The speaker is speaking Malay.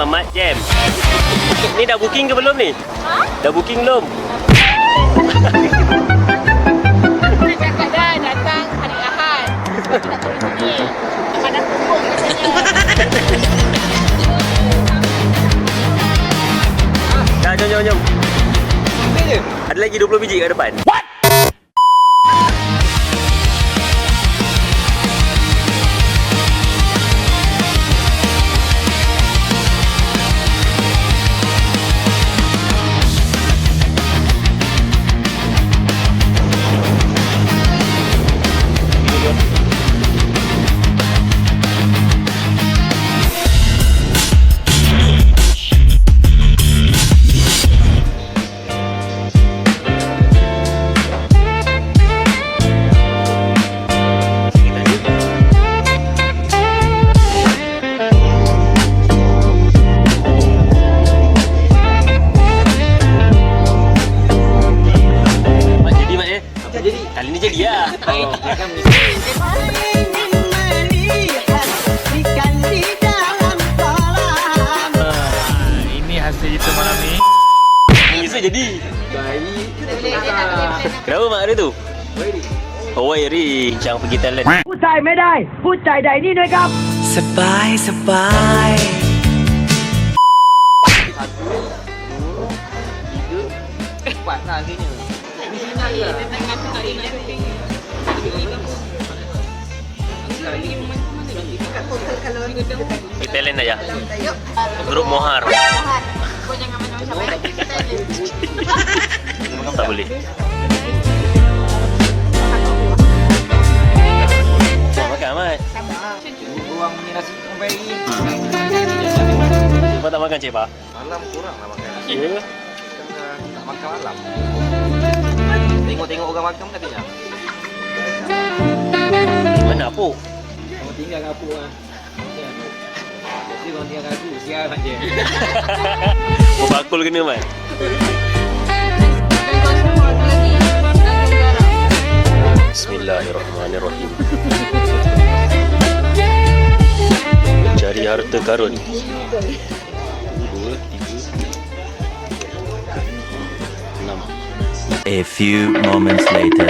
Mamat Jam. Ni dah booking ke belum ni? Ha? Dah booking belum? Dia cakap dah datang hari Ahad. Tak turun sini. Panas tumpuk katanya. Dah, jom. Ada lagi 20 biji kat depan. What? Kali ni jadi ya. Oh, ya kan. Ini hasil kita malam ni. Bisa jadi. Baik. Kenapa mak dia tu? Oh, Wairi yang pergi Thailand. ผู้ชายไม่ได้ผู้ชายใดนี่ด้วยครับ สบายสบาย Empat lah akhirnya. Pergi Thailand aja. Grup Mohar. Kau jangan macam-macam lagi kita ni. Tak boleh. Makan Ahmad. Ruang ni nasi sampai ni. Cepat tak makan Cik Pak? Malam kurang lah makan. Ya. Tak makan malam. Tengok-tengok orang makan katanya. Mana Apuk? Kamu tinggal kat aku lah. Jadi kau tinggal kat aku, sial je. Berpakul kena Mat. Kau semua ada lagi. Tanggung garam. Bismillahirrahmanirrahim. Cari harta karun. 2, 3, 4, 5, 6. A few moments later.